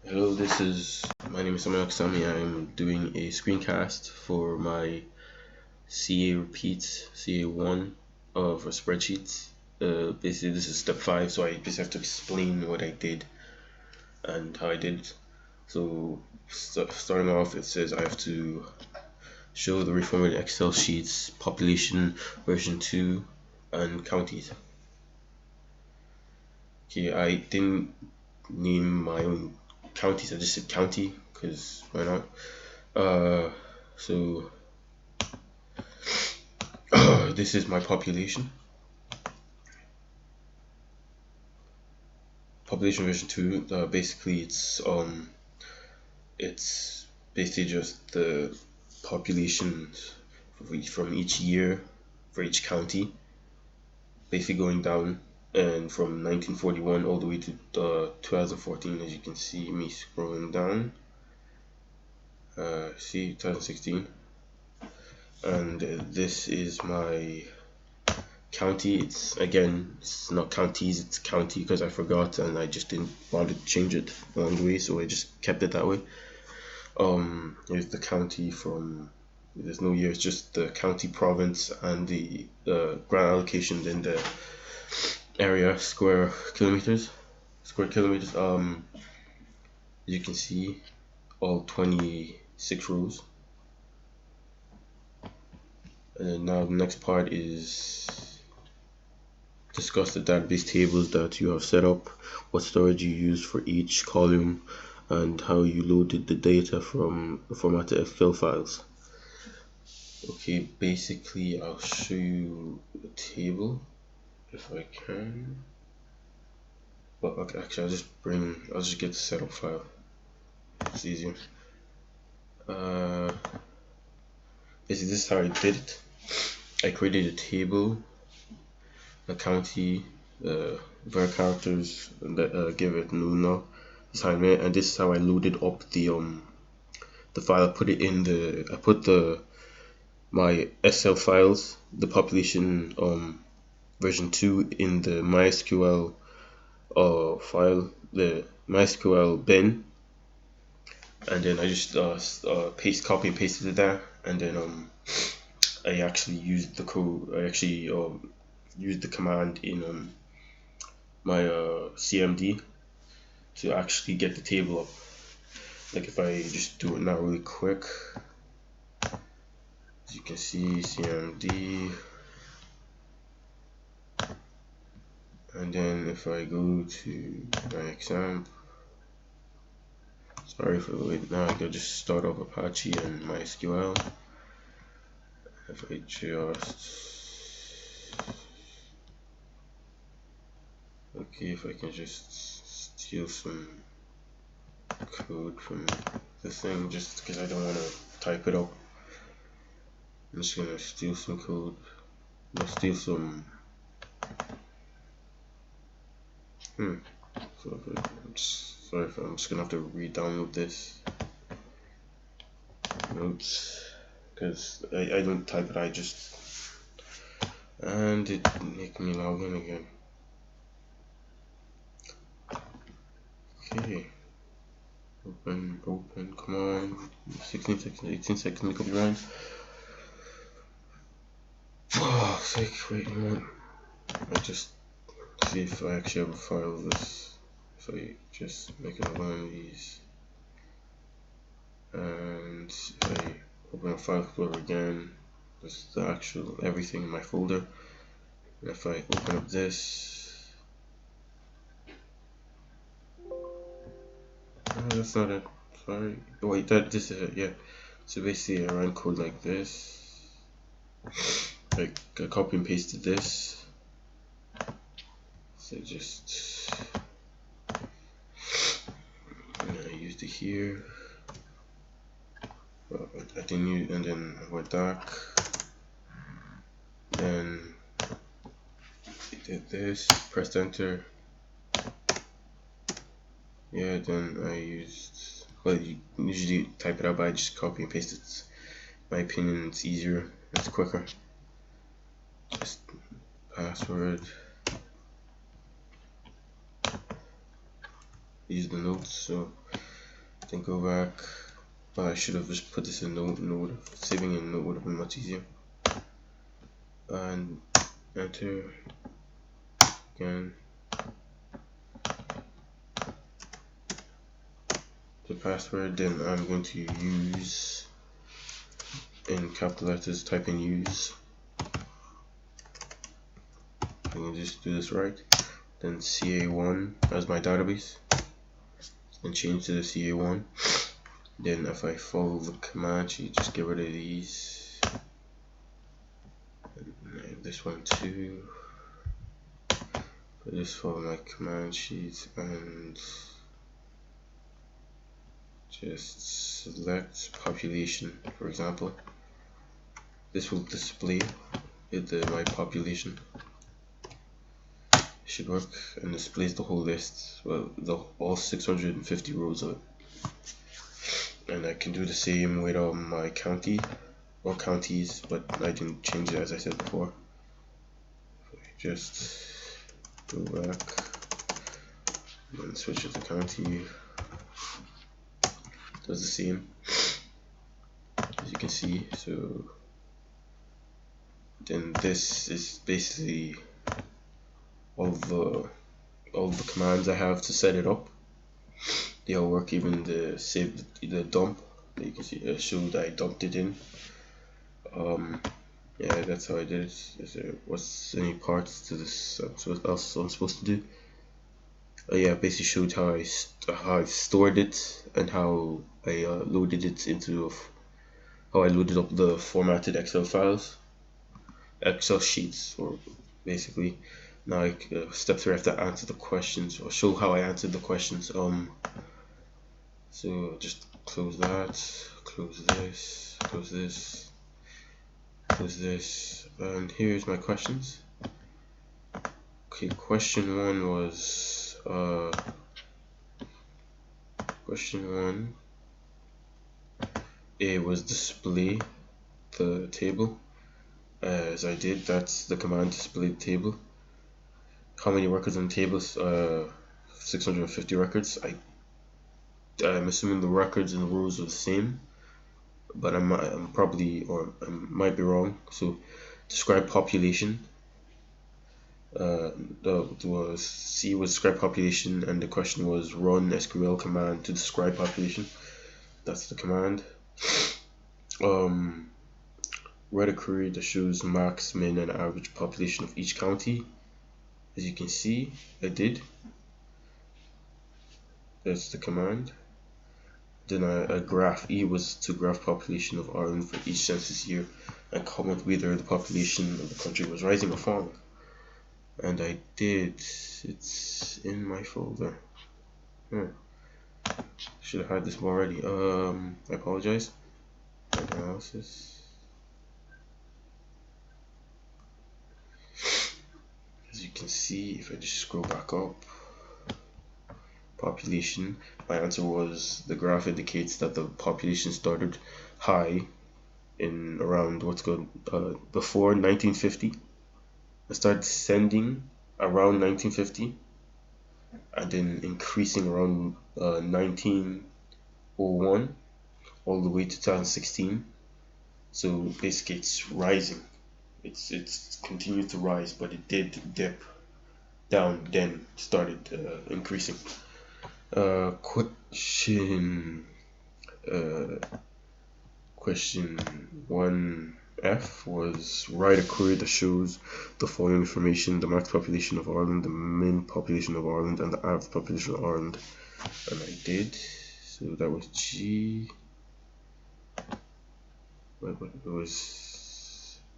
Hello, my name is Samuel Sami. I'm doing a screencast for my CA repeats CA1 of a spreadsheet. Basically, this is step 5, so I just have to explain what I did and how I did it. So, starting off, it says I have to show the reformatted Excel sheets, population, version 2, and counties. Okay, I didn't name my own counties, I just said county because why not? So this is my population. Population version 2. Basically, it's basically just the populations from each year for each county, basically going down, and from 1941 all the way to 2014. As you can see, me scrolling down. See 2016, and this is my county. It's not counties, it's county because I forgot and I just didn't want to change it along the way, so I just kept it that way. Here's the county from, there's no year, it's just the county, province, and the grant allocation, then the area, square kilometers. You can see all 26 rows. And now the next part is discuss the database tables that you have set up, what storage you use for each column, and how you loaded the data from formatted Excel files. Okay, basically I'll show you the table if I can. Well, okay, actually I'll just get the setup file. It's easier. Basically this is how I did it. I created a table, a county, var characters, and give it Nuna assignment, and this is how I loaded up the file. I put my SL files, the population version 2 in the MySQL file, the MySQL bin, and then I just copy and pasted it there, and then I actually used the code. I actually used the command in my CMD to actually get the table up. Like if I just do it now really quick, as you can see, CMD, and then if I go to my exam, sorry for the wait, now I can just start up Apache and MySQL. If I if I can just steal some code from the thing, just because I don't want to type it up. I'm just gonna steal some code. I'll steal some. I'm just gonna have to re-download this notes because I don't type it. And it make me log in again. Okay. Open, come on. 16 seconds, 18 seconds, make up your mind. Oh, sake, wait a minute. I just see if I actually have a file of this. If I just make another one of these. And if I open a file explorer again, this is the actual everything in my folder. And if I open up this, oh, that's not it. Sorry. Oh, wait, this is it. Yeah. So basically, I run code like this. I copy and pasted this. So just I used it here. Well, I didn't use, and then I went back. Then I did this. Pressed enter. Yeah. Then I used. Well, you usually type it out, but I just copy and paste it. In my opinion, it's easier. It's quicker. Just password. Use the notes. So Then go back. I should have just put this in Node. Saving in Node would have been much easier. And enter again. The password, then I'm going to use in capital letters, type in use. I can just do this right. Then CA1 as my database, and change to the CA1. Then if I follow the command sheet, just get rid of these. And this one too. Just follow my command sheet and just select population, for example. This will display my population. It should work, and displays the whole list, well, all 650 rows of it. And I can do the same with my county or counties, but I didn't change it as I said before. Just go back and switch it to county. Does the same, as you can see. So then this is basically all the commands I have to set it up. They all work, even the save, the dump. You can see showed I dumped it in. Yeah, that's how I did it. Is there what's any parts to this? What else I'm supposed to do? Yeah, basically showed how I stored it and how I loaded it into how I loaded up the formatted Excel files, Excel sheets, or basically. Now step 3, I have to answer the questions or show how I answered the questions. So just close that, close this, close this, close this, and here's my questions. Okay, question 1 was it was display the table as I did. That's the command, display the table. How many records on the table? 650 records. I'm assuming the records and the rows are the same, but I'm probably, or I might be wrong. So describe population. C was describe population, and the question was run SQL command to describe population. That's the command. Write a query that shows max, min, and average population of each county. As you can see, I did. That's the command. Then a graph. E was to graph population of Ireland for each census year and comment whether the population of the country was rising or falling. And I did. It's in my folder. Should have had this already. I apologize. Analysis. As you can see, if I just scroll back up, population, my answer was the graph indicates that the population started high in around before 1950. It started descending around 1950 and then increasing around 1901 all the way to 2016. So basically it's rising. It's continued to rise, but it did dip down, then started increasing. Question 1F was write a query that shows the following information: the max population of Ireland, the min population of Ireland, and the average population of Ireland. And I did. So that was G. It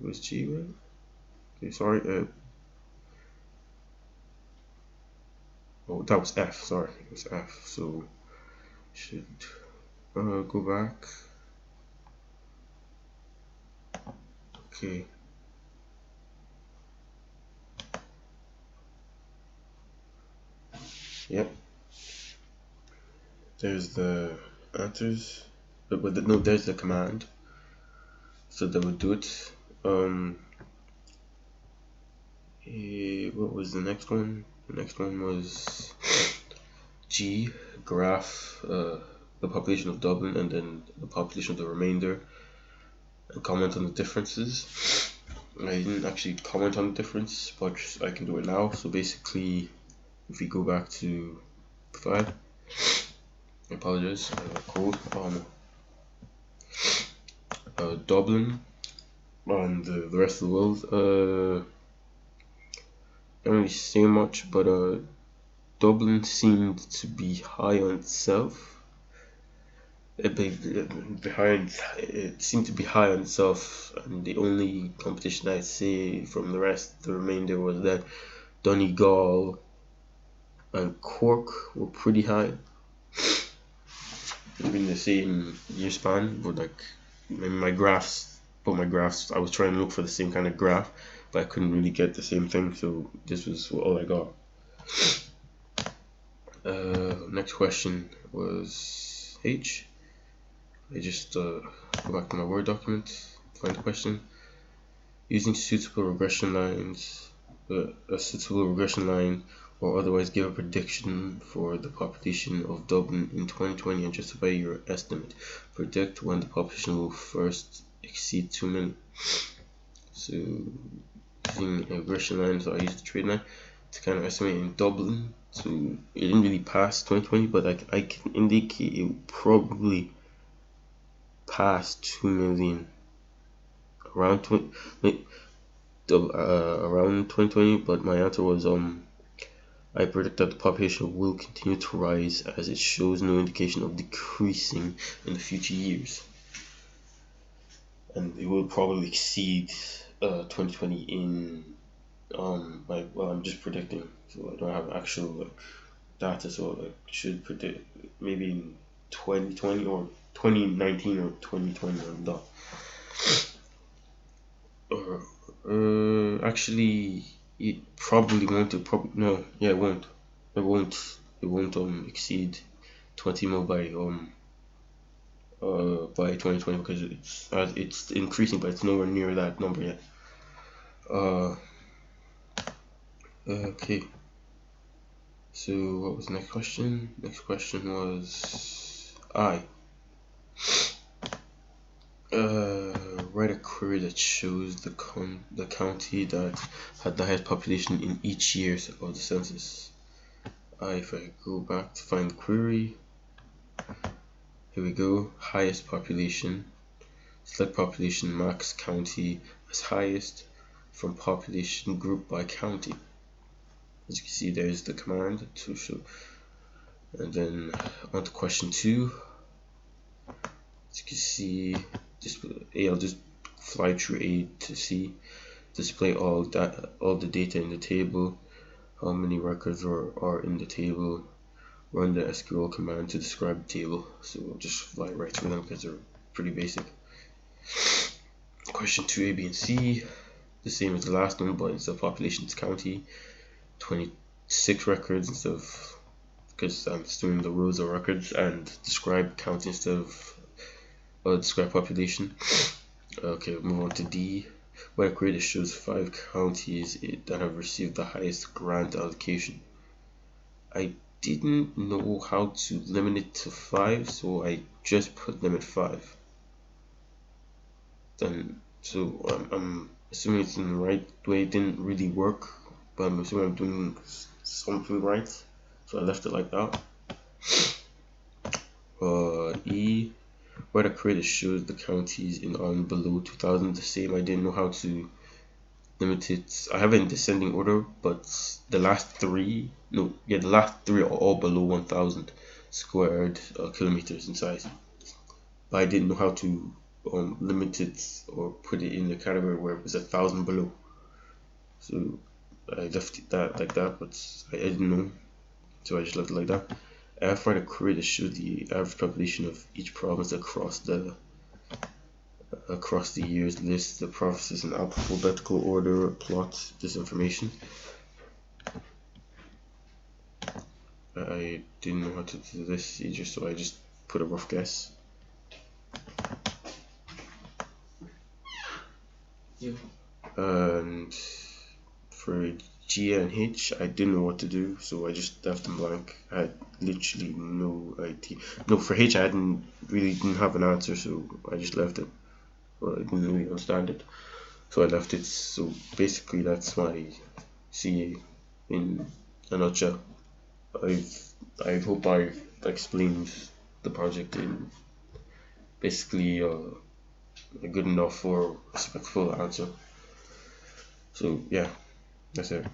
was G, right? Okay, sorry. Oh, that was F. Sorry, it was F. So should go back. Okay. Yep. There's the answers, but no, there's the command. So that would do it. What was the next one? The next one was G, graph the population of Dublin and then the population of the remainder, and comment on the differences. I didn't actually comment on the difference, but I can do it now. So basically, if we go back to 5, I apologize, code Dublin and the rest of the world. Don't really say much, but Dublin seemed to be high on itself. It seemed to be high on itself, and the only competition I'd say from the remainder, was that Donegal and Cork were pretty high. In the same year span, but like in my graphs, I was trying to look for the same kind of graph, but I couldn't really get the same thing, so this was all I got. Next question was H. I just go back to my Word document, find the question. Using suitable regression lines, a suitable regression line, or otherwise give a prediction for the population of Dublin in 2020 and justify your estimate. Predict when the population will first exceed 2 million. So using a regression line, so I used the trade line to kind of estimate in Dublin. So it didn't really pass 2020, but I can indicate it will probably pass 2 million around 2020, but my answer was I predict that the population will continue to rise as it shows no indication of decreasing in the future years, and it will probably exceed 2020 in I'm just predicting, so I don't have actual data, so I should predict maybe in 2020 or 2019 or 2020 or not. Actually, it probably won't. It won't. It won't. It won't exceed 20 mil by 2020, because it's increasing, but it's nowhere near that number yet. Okay. So what was the next question? Next question was I. Write a query that shows the county that had the highest population in each year of the census. If I go back to find the query, here we go. Highest population. Select population max county as highest from population group by county. As you can see, there's the command to show. And then on to question 2. As you can see, I'll just fly through A to C. Display all the data in the table. How many records are in the table. Run the SQL command to describe the table. So we'll just fly right through them because they're pretty basic. Question 2, A, B, and C. The same as the last one, but instead of population, it's county. 26 records instead of, because I'm just doing the rows of records, and describe county instead of describe population. Okay, we'll move on to D. Where creator shows 5 counties that have received the highest grant allocation. I didn't know how to limit it to 5, so I just put limit 5. Then, so I'm assuming it's in the right way. It didn't really work, but I'm assuming I'm doing something right, so I left it like that. E. Where the creator shows the counties in on below 2000, the same. I didn't know how to limit it. I have it in descending order, but the last three are all below 1000 squared kilometers in size. But I didn't know how to limit it or put it in the category where it was 1000 below. So I left it like that, but I didn't know, so I just left it like that. After the creator shows the average population of each province across the years, list the provinces in alphabetical order, plot this information. I didn't know how to do this either, so I just put a rough guess. And for G and H, I didn't know what to do, so I just left them blank. I had literally no idea. No, for H, I didn't have an answer, so I just left it. Well, I didn't really understand it, so I left it. So basically, that's my CA in a nutshell. I've I hope I've explained the project in basically a good enough or respectful answer. So yeah, that's it.